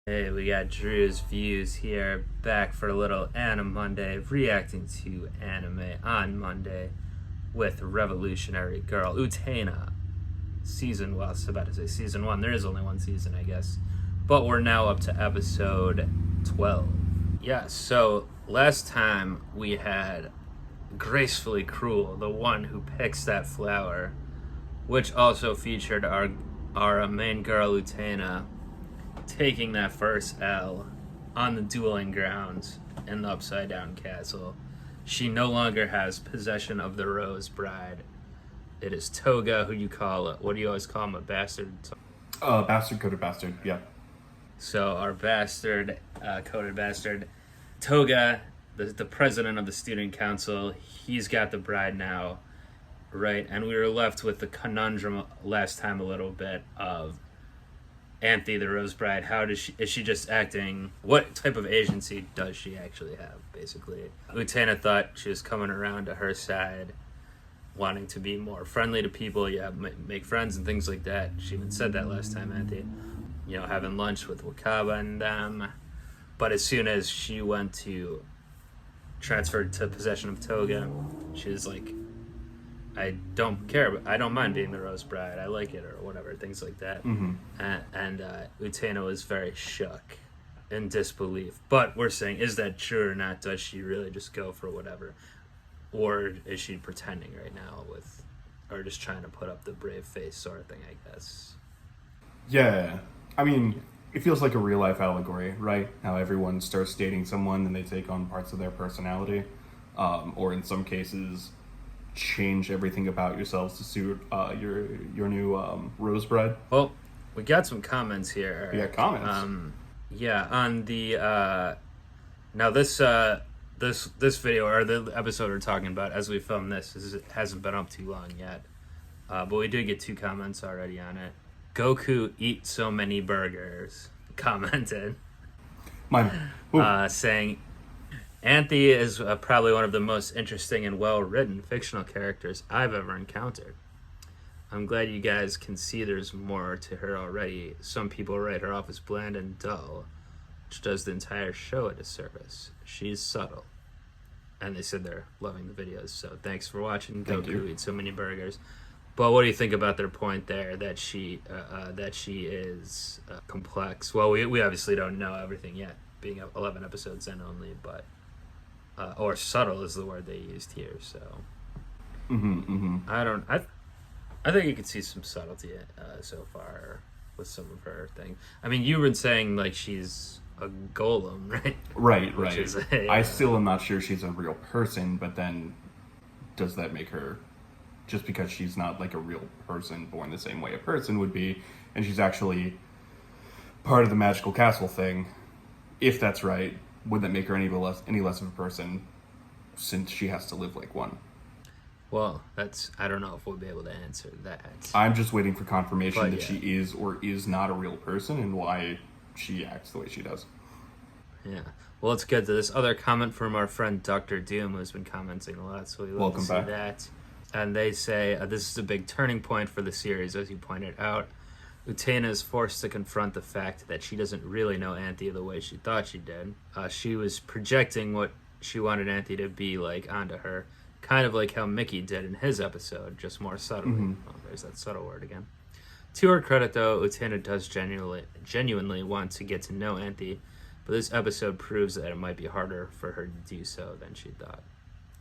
Hey, we got Drewz Viewz here, back for a little Anime Monday, reacting to anime on Monday with Revolutionary Girl Utena. Well, I was about to say season 1. There is only one season, I guess. But we're now up to episode 12. Yeah, so last time we had Gracefully Cruel, the one who picks that flower, which also featured our main girl Utena taking that first L on the dueling grounds in the Upside Down Castle. She no longer has possession of the Rose Bride. It is Toga, who you call it. What do you always call him? A bastard? Bastard, coded bastard, yeah. So our bastard, coded bastard, Toga, the president of the student council, he's got the bride now, right? And we were left with the conundrum last time a little bit of Anthe, the Rose Bride. Is she just acting? What type of agency does she actually have, basically? Utena thought she was coming around to her side, wanting to be more friendly to people, make friends and things like that. She even said that last time, Anthe. Having lunch with Wakaba and them. But as soon as she went to transfer to possession of Toga, she was like, I don't care, but I don't mind being the Rose Bride. I like it, or whatever, things like that. Mm-hmm. And Utena was very shook, in disbelief. But we're saying, is that true or not? Does she really just go for whatever? Or is she pretending right now or just trying to put up the brave face sort of thing, I guess? Yeah, I mean, it feels like a real life allegory, right? How everyone starts dating someone and they take on parts of their personality, or in some cases, change everything about yourselves to suit your new Rose Bride. Well, we got some comments here. Yeah, comments. On the now this video, or the episode we're talking about as we film this, it hasn't been up too long yet, but we did get 2 comments already on it. Goku eat so many burgers commented, saying, Anthe is probably one of the most interesting and well-written fictional characters I've ever encountered. I'm glad you guys can see there's more to her already. Some people write her off as bland and dull, which does the entire show a disservice. She's subtle. And they said they're loving the videos, so thanks for watching. Goku eat so many burgers. But what do you think about their point there, that she is complex? Well, we obviously don't know everything yet, being 11 episodes in only, but or subtle is the word they used here. So I think you could see some subtlety so far with some of her things. I mean, you've been saying like she's a golem, right? Right. I still am not sure she's a real person, but then does that make her, just because she's not like a real person born the same way a person would be, and she's actually part of the magical castle thing, if that's right, would that make her any less of a person, since she has to live like one? Well, I don't know if we'll be able to answer that. I'm just waiting for confirmation that she is or is not a real person, and why she acts the way she does. Yeah. Well, let's get to this other comment from our friend Dr. Doom, who's been commenting a lot, so we love to see that. And they say, this is a big turning point for the series, as you pointed out. Utena is forced to confront the fact that she doesn't really know Anthe the way she thought she did. She was projecting what she wanted Anthe to be like onto her, kind of like how Mickey did in his episode, just more subtly. Mm-hmm. Oh, there's that subtle word again. To her credit, though, Utena does genuinely want to get to know Anthe, but this episode proves that it might be harder for her to do so than she thought.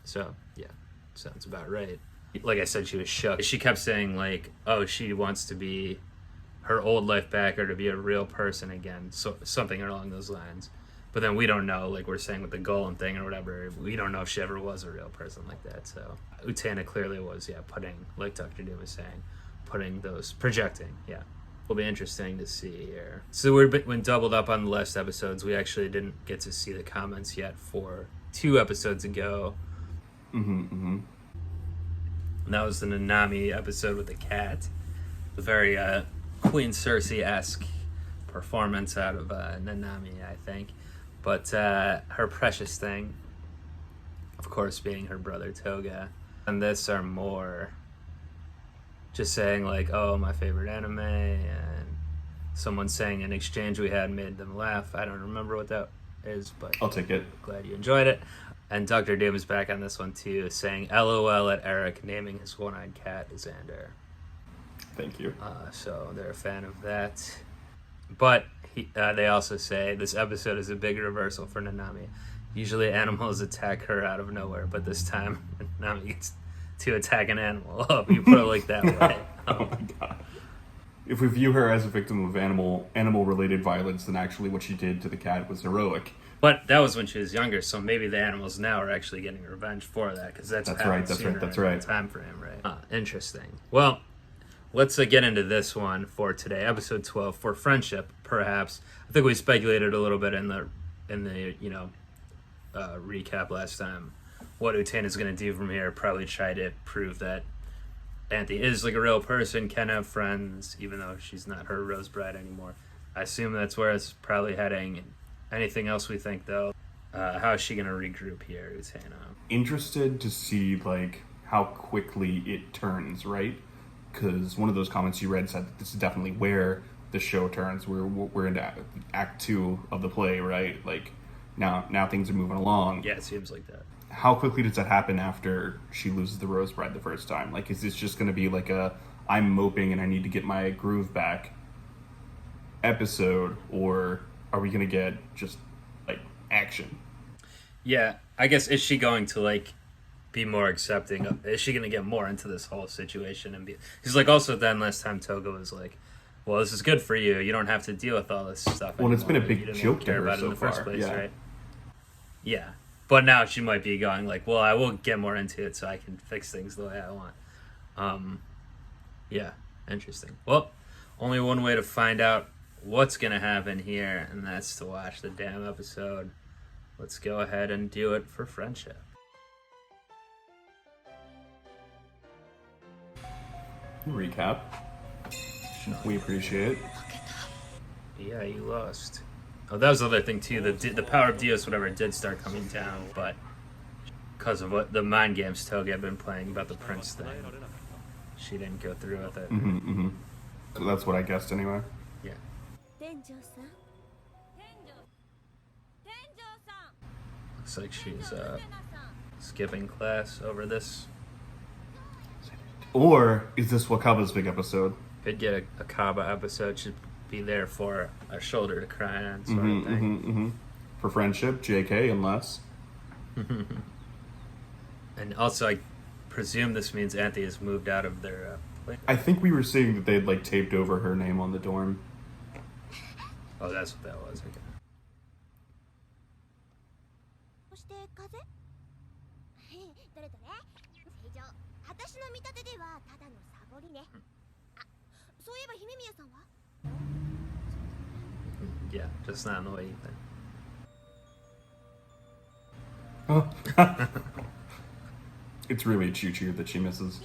So, yeah, sounds about right. Like I said, she was shook. She kept saying, like, oh, she wants to be her old life back, or to be a real person again, so something along those lines. But then we don't know, like we're saying with the golem thing or whatever, we don't know if she ever was a real person like that. So Utena clearly was, putting, like Dr. Doom was saying, projecting, will be interesting to see here. So we've been doubled up on the last episodes. We actually didn't get to see the comments yet for 2 episodes ago. And that was the Nanami episode with the cat. A very Queen Cersei-esque performance out of Nanami, I think. But her precious thing, of course, being her brother Toga. And this are more just saying like, oh, my favorite anime, and someone saying an exchange we had made them laugh. I don't remember what that is, but I'll take it. Glad you enjoyed it. And Dr. Doom is back on this one too, saying LOL at Eric naming his one-eyed cat Xander. Thank you. So they're a fan of that. But they also say this episode is a big reversal for Nanami. Usually animals attack her out of nowhere, but this time Nanami gets to attack an animal. Oh, you put it like that way. Oh my god. If we view her as a victim of animal-related violence, then actually what she did to the cat was heroic. But that was when she was younger, so maybe the animals now are actually getting revenge for that, because that's right. That's right. Time frame, right? Interesting. Well, let's get into this one for today, episode 12 for friendship. Perhaps I think we speculated a little bit in the recap last time what Utena is going to do from here. Probably try to prove that Anthe is like a real person, can have friends, even though she's not her Rose Bride anymore. I assume that's where it's probably heading. Anything else we think, though? How is she going to regroup here, Utena? Interested to see, like, how quickly it turns, right? Because one of those comments you read said that this is definitely where the show turns. We're into Act 2 of the play, right? Like, now things are moving along. Yeah, it seems like that. How quickly does that happen after she loses the Rose Bride the first time? Like, is this just going to be like I'm moping and I need to get my groove back episode, or are we going to get just, like, action? Yeah, I guess, is she going to, like, be more accepting of, is she going to get more into this whole situation and be, because, like, also then last time Toga was like, well, this is good for you, you don't have to deal with all this stuff anymore. Well, it's been a big joke to her about so it in the far. first place, Yeah. right? Yeah, but now she might be going like, well, I will get more into it so I can fix things the way I want. Yeah, interesting. Well, only one way to find out what's going to happen here, and that's to watch the damn episode. Let's go ahead and do it for friendship. Recap. We appreciate it. Yeah, you lost. Oh, that was the other thing too. The power of Dios, whatever, did start coming down, but because of what the mind games Toga had been playing about the prince thing, she didn't go through with it. So that's what I guessed anyway. Yeah. Looks like she's skipping class over this. Or is this Wakaba's big episode? Could get a Kaba episode. Should be there for a shoulder to cry on, sort of thing. For friendship, JK, unless. And also, I presume this means Anthe has moved out of their place. I think we were seeing that they'd, like, taped over her name on the dorm. Oh, that's what that was. Okay. Yeah, just not in the way you think. Oh. It's really a choo-choo that she misses.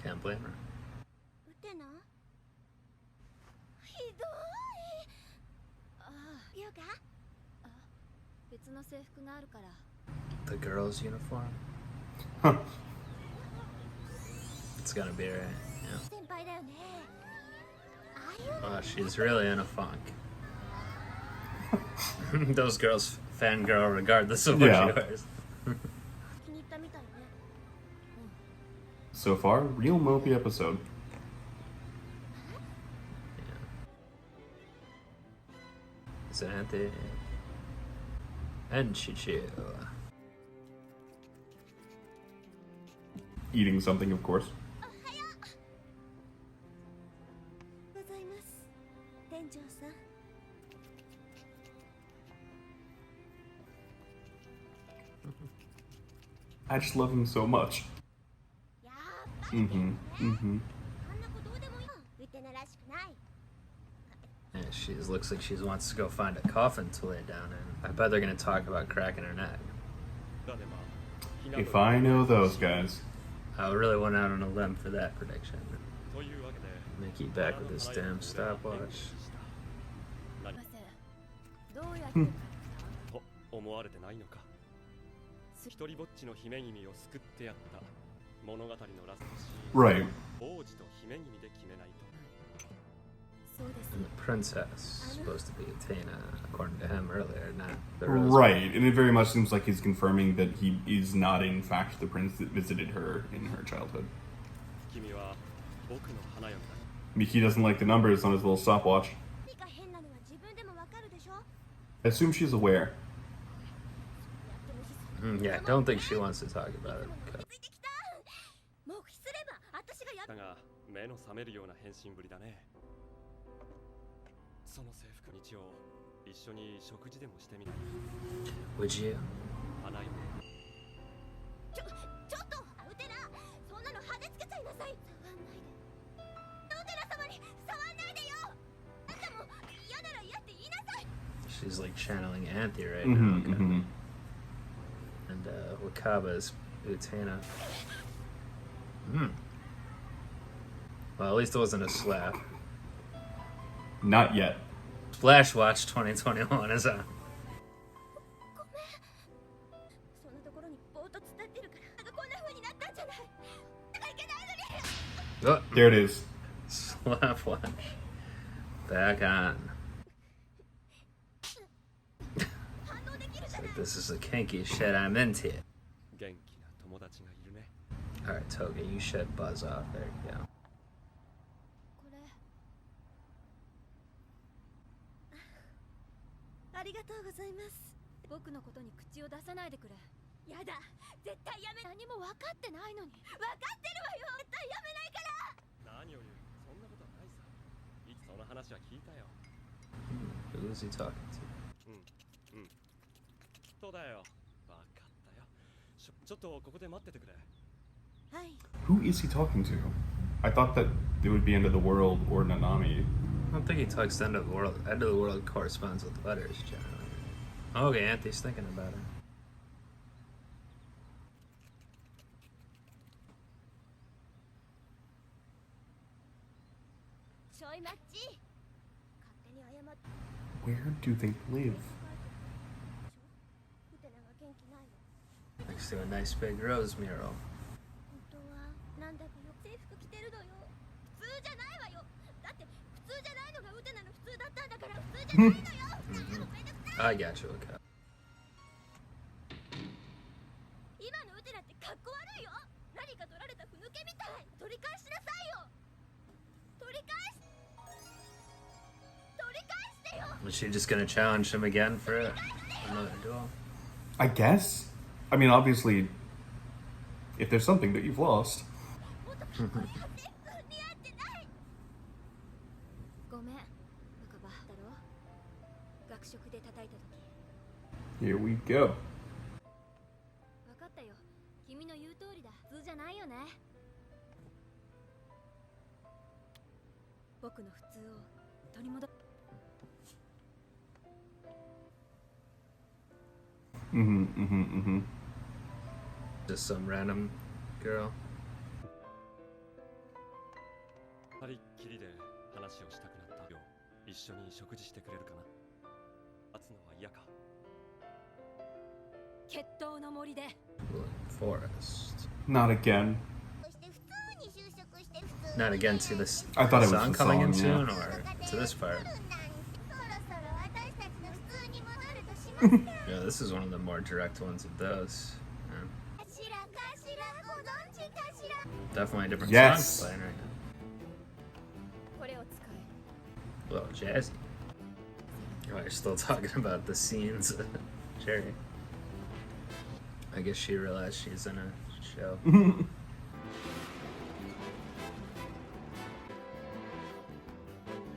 Can't blame her. The girl's uniform? Huh. It's gonna be right. Yeah. Oh, she's really in a funk. Those girls fangirl regardless of what she wears. So far, real mopey episode. Xanthe and Chichu. Eating something, of course. I just love him so much. Yeah, she looks like she wants to go find a coffin to lay down in. I bet they're going to talk about cracking her neck. If I know those guys. I really went out on a limb for that prediction. Mickey back with his damn stopwatch. Right. And the princess is supposed to be Utena, according to him earlier, not the Rose. Right, and it very much seems like he's confirming that he is not, in fact, the prince that visited her in her childhood. Miki doesn't like the numbers on his little stopwatch. I assume she's aware. Yeah, I don't think she wants to talk about it. Okay. だが目の覚めるような変身ぶりだね。その制服日曜一緒に食事でもしてみない Would you? 花よちょっとウテナ、そんなの派手つけちゃいなさい。触んないで。ウテナ様に触んないでよ。あんたも嫌なら嫌って言いなさい。 She's like channeling Anthe right now. Okay. And Wakaba's Utena. Well, at least it wasn't a slap. Not yet. Splash Watch 2021 is on. ごめん。そんなところにぼーっと伝ってるからこんな風になったんじゃない。いけないのに。 Oh, There it is. Slap Watch. Back on. Like, this is the kinky shit I'm into. 元気な友達がいるね。 Alright, Toga, you should buzz off. There you go. これ。ありがとうございます。僕のことに口を出さないでくれ。やだ、絶対やめ。何も分かってないのに。分かってるわよ。絶対やめないから。何を言う。そんなことはないさ。いつその話は聞いたよ。Who is he talking to? そうだよ。分かったよ。ちょっとここで待っててくれ。はい。 Who is he talking to? I thought that it would be End of the World or Nanami. I don't think he talks to End of the World. End of the World corresponds with letters, generally. Okay, Anthe's thinking about it. ちょい待ち。勝手に謝って。 Where do they live? ウテナが元気ないの。 Next to a nice big rose mural. 本当はなんだかよ。制服着てるのよ。普通じゃないわよ。だって普通じゃないのがウテナの普通だったんだから普通じゃないのよ。めんどくさい。 I got you, okay. 今のウテナってかっこ悪いよ。何か取られたふぬけみたい。取り返しなさいよ。取り返してよ。 Was she just gonna challenge him again for another duel? I guess. I mean, obviously, if there's something that you've lost. もっとかっこいいは制服似合ってない。ごめん、若葉だろ。学食で叩いた時。 Here we go. 分かったよ。君の言う通りだ。普通じゃないよね。僕の普通を取り戻。 Just some random girl. 二人っきりで話をしたくなったよ。一緒に食事してくれるかな。待つのは嫌か。決闘の森で。 Forest. Not again. Not again to this I thought it was song the coming in song, soon, yeah. or to this part. Yeah, this is one of the more direct ones of those. Yeah. Definitely a different Yes. song playing right now. A little jazzy. Oh, you're still talking about the scenes, Jerry. I guess she realized she's in a show.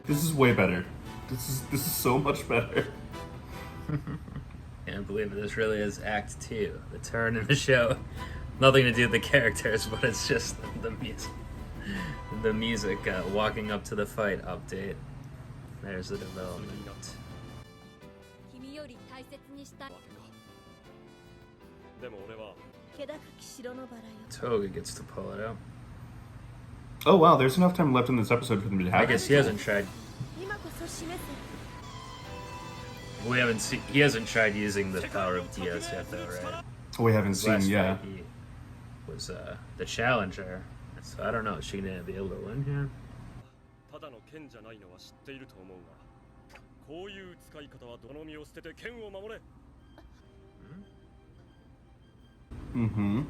This is way better. This is so much better. Can't believe it. This really is Act 2, the turn in the show. Nothing to do with the characters, but it's just the music. The music walking up to the fight update. There's the development. 君より大切にしたい。でも俺は気高き城のバラよ。 Toga gets to pull it out. Oh wow, there's enough time left in this episode for them to I have guess it. he hasn't tried. 今こそ示せ。 We haven't seen. He hasn't tried using the power of Dios yet, though, right? We haven't seen, Last yeah. fight he was the challenger, so I don't know. Is she gonna be able to win here? ただの剣じゃないのは知っていると思うが、こういう使い方はどの身を捨てて剣を守れ。Mm-hmm.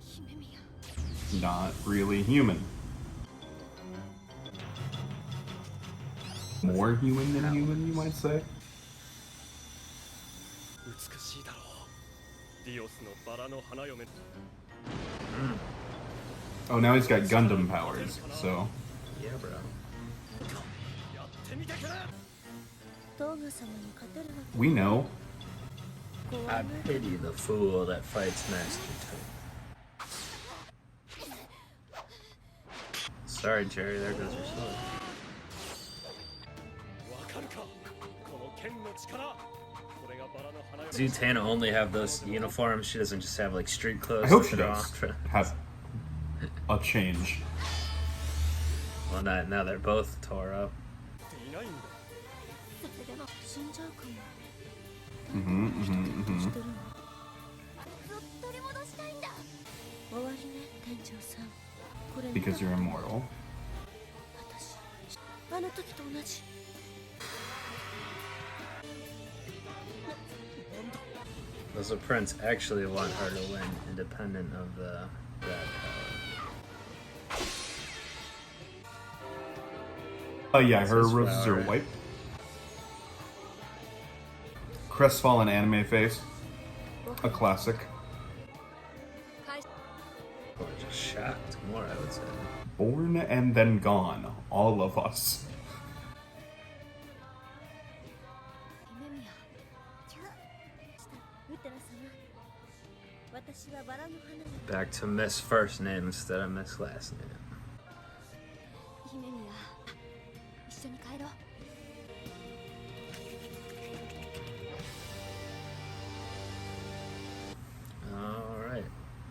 姫宮 Not really human. More human than human, you might say. 美しいだろう。ディオスのバラの花嫁。 Oh, now he's got Gundam powers, so. Yeah, bro. やってみてくれ。トーガ様に勝てるわ We know. け I pity the fool that fights Master Toad. Sorry, Jerry, there goes your sword. わかるか。この剣の力。これがバラの花嫁。 Does Utena only have those uniforms? She doesn't just have like street clothes. I hope to she put does on? have a change. Well, now they're both tore up. いないんだ。それでも死んじゃうかも Mm-hmm, mm-hmm, し mm-hmm. てるの取り戻したいんだ終わりね店長さんこれ Because you're immortal. 私あの時と同じ Does the prince actually want her to win, independent of the bad power? Yeah, her This is roses are flower. white. Crestfallen anime face. A classic. Or just shocked more, I would say. Born and then gone. All of us. 姫宮ちゃウテナ様私はバラの花嫁 Back to Miss first name instead of Miss last name. 姫宮一緒に帰ろう Alright.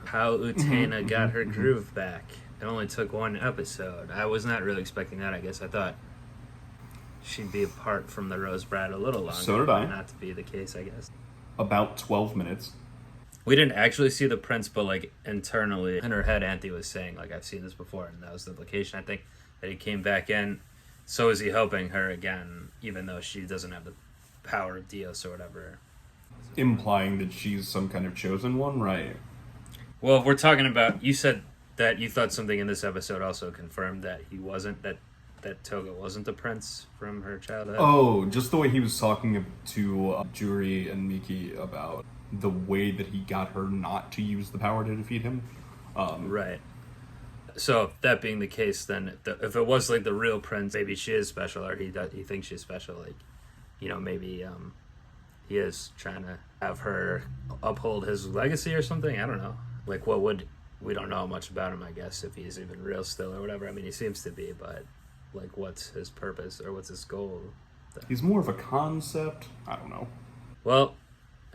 How Utena got her groove back. It only took one episode. I was not really expecting that, I guess. I thought she'd be apart from the Rose Brad a little longer. So did I. Not to be the case, I guess. About 12 minutes. We didn't actually see the prince, but like internally in her head, Anthe was saying, like, I've seen this before, and that was the implication, I think, that he came back in. So is he helping her again, even though she doesn't have the power of Dios or whatever? Implying that she's some kind of chosen one, right? Well, if we're talking about, you said that you thought something in this episode also confirmed that he wasn't, that Toga wasn't the prince from her childhood. Oh, just the way he was talking to Juri and Miki about the way that he got her not to use the power to defeat him. Right. So that being the case, then if it was like the real prince, maybe she is special, or he thinks she's special. Like, you know, maybe he is trying to have her uphold his legacy or something. I don't know. Like, we don't know much about him, I guess, if he's even real still or whatever. I mean, he seems to be, but like, what's his purpose or what's his goal? He's more of a concept. I don't know. Well,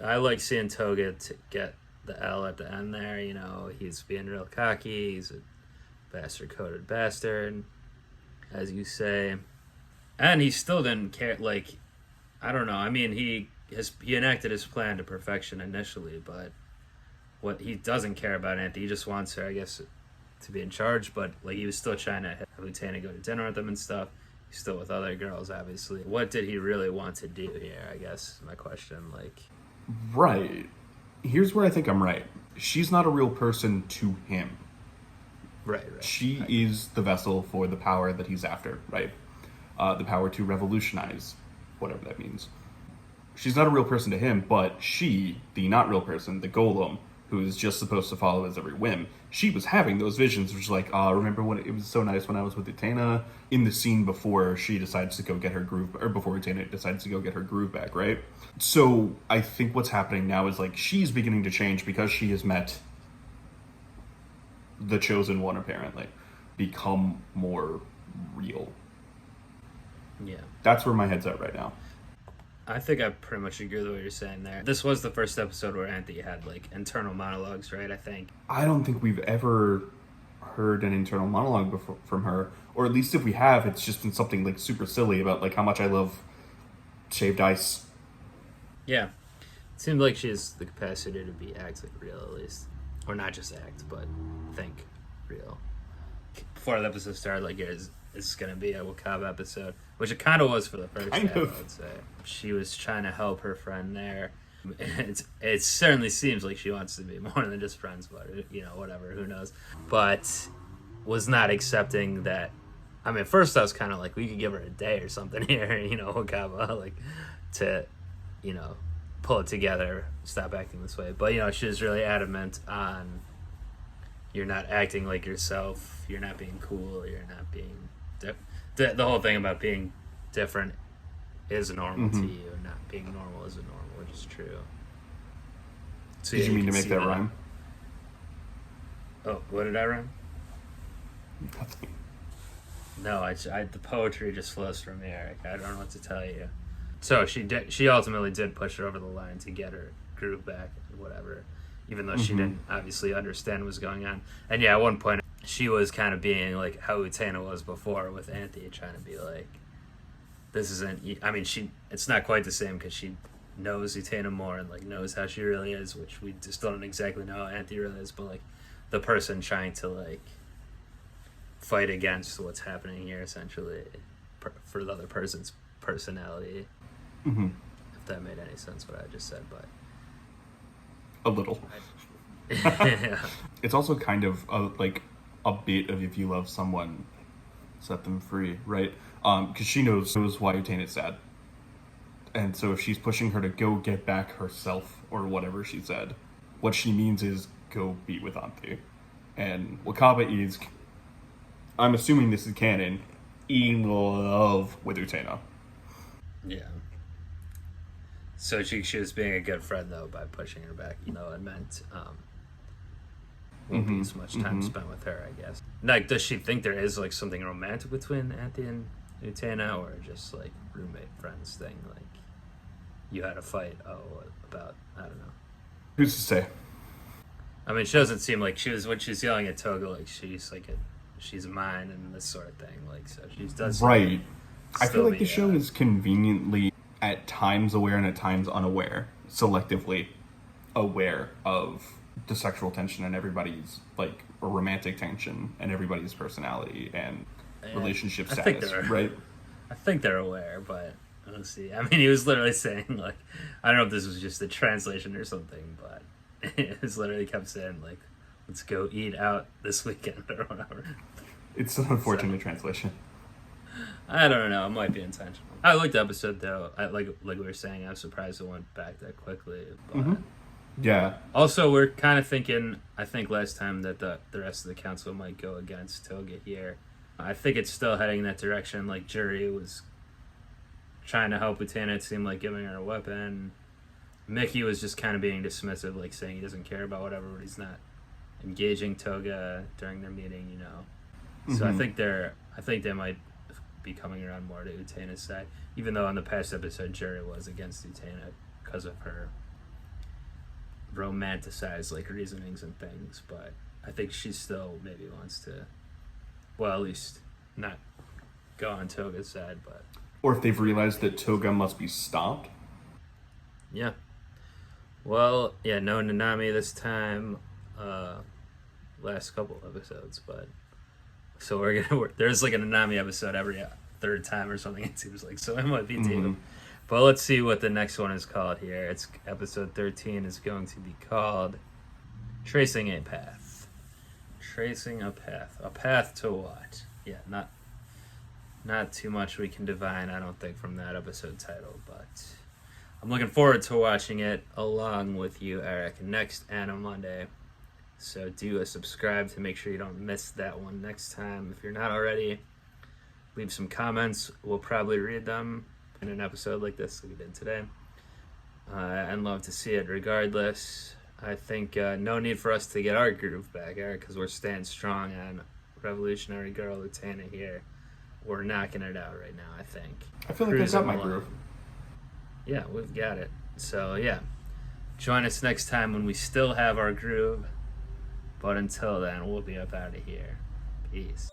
I like seeing Toga to get the L at the end there. You know, he's being real cocky. He's a bastard-coded bastard, as you say. And he still didn't care, like, I don't know. I mean, he enacted his plan to perfection initially, but what he doesn't care about Anthe, he just wants her, I guess, to be in charge, but like he was still trying to have Utena go to dinner with him and stuff. He's still with other girls, obviously. What did he really want to do here, I guess, is my question. Like, Right. Here's where I think I'm right. She's not a real person to him. right. She is the vessel for the power that he's after, right? The power to revolutionize, whatever that means. She's not a real person to him, but she, the not real person, the golem, who is just supposed to follow his every whim, she was having those visions, which is like, remember when it was so nice when I was with Utena in the scene before she decides to go get her groove, or before Utena decides to go get her groove back, right? So I think what's happening now is like she's beginning to change because she has met the chosen one, apparently, become more real. Yeah. That's where my head's at right now. I think I pretty much agree with what you're saying there. This was the first episode where Anthe had, like, internal monologues, right, I think. I don't think we've ever heard an internal monologue before from her, or at least if we have, it's just been something, like, super silly about, like, how much I love shaved ice. Yeah. It seemed like she has the capacity to act, like, real, at least. Or not just act, but think real. before the episode started, like, it's going to be a Wakaba episode, which it kind of was for the first half, I would say. She was trying to help her friend there. It certainly seems like she wants to be more than just friends, but, you know, whatever, who knows. But was not accepting that. I mean, at first I was kind of like, we could give her a day or something here, you know, Wakaba, like, to, you know, pull it together, stop acting this way. But, you know, she was really adamant on, you're not acting like yourself, you're not being cool, you're not being... The whole thing about being different is normal to you, and not being normal is normal, which is true. So, did you mean to make that rhyme? Oh, what did I rhyme? Nothing. No, the poetry just flows from me, Eric. I don't know what to tell you. So she ultimately did push her over the line to get her groove back, whatever, even though she didn't obviously understand what was going on. And yeah, at one point, she was kind of being like how Utena was before with Anthe, trying to be like, this isn't, I mean, it's not quite the same because she knows Utena more and, like, knows how she really is, which we just don't exactly know how Anthe really is, but, like, the person trying to, like, fight against what's happening here, essentially, for the other person's personality. If that made any sense, what I just said, but... A little. Yeah. It's also kind of, like, a bit of if you love someone, set them free, right? Because she knows why Utena is sad. And so if she's pushing her to go get back herself, or whatever she said, what she means is go be with Anthe. And Wakaba is, I'm assuming this is canon, in love with Utena. Yeah. So she was being a good friend, though, by pushing her back. You know, it meant won't be as much time spent with her, I guess. Like, does she think there is, like, something romantic between Anthe and Utena, or just, like, roommate friends thing? Like, you had a fight, about, I don't know. Who's to say? I mean, she doesn't seem like when she's yelling at Toga, like, she's, like, she's mine and this sort of thing. Like, so she does... Right. I feel like the show is conveniently at times aware and at times unaware, selectively aware of the sexual tension and everybody's, like, romantic tension and everybody's personality and relationship status, right? I think they're aware, but we'll see. I mean, he was literally saying, like, I don't know if this was just a translation or something, but it was literally kept saying, like, let's go eat out this weekend or whatever. It's an unfortunate translation. I don't know. It might be intentional. I liked the episode, though. Like we were saying, I was surprised it went back that quickly. But yeah. Also, we're kind of thinking, I think last time, that the rest of the council might go against Toga here. I think it's still heading in that direction. Like, Juri was trying to help Utena. It seemed like giving her a weapon. Mickey was just kind of being dismissive, like saying he doesn't care about whatever, but he's not engaging Toga during their meeting, you know. So I think they might be coming around more to Utena's side, even though in the past episode Juri was against Utena because of her romanticized, like, reasonings and things. But I think she still maybe wants to, well, at least not go on Toga's side. But or if they've realized that Toga must be stopped. Yeah. Well, yeah, no Nanami this time. Last couple episodes, but so there's like a Nanami episode every third time or something, it seems like, so it might be due. But let's see what the next one is called here. It's episode 13 is going to be called Tracing a Path. Tracing a path. A path to what? Yeah, not too much we can divine, I don't think, from that episode title, but I'm looking forward to watching it along with you, Eric, next Anime Monday. So do a subscribe to make sure you don't miss that one next time. If you're not already, leave some comments. We'll probably read them in an episode like this like we did today. I'd love to see it regardless. I think no need for us to get our groove back, Eric, because we're staying strong on Revolutionary Girl Utena here. We're knocking it out right now, I think. I feel like I got my groove. Yeah, we've got it. So, yeah. Join us next time when we still have our groove. But until then, we'll be up out of here. Peace.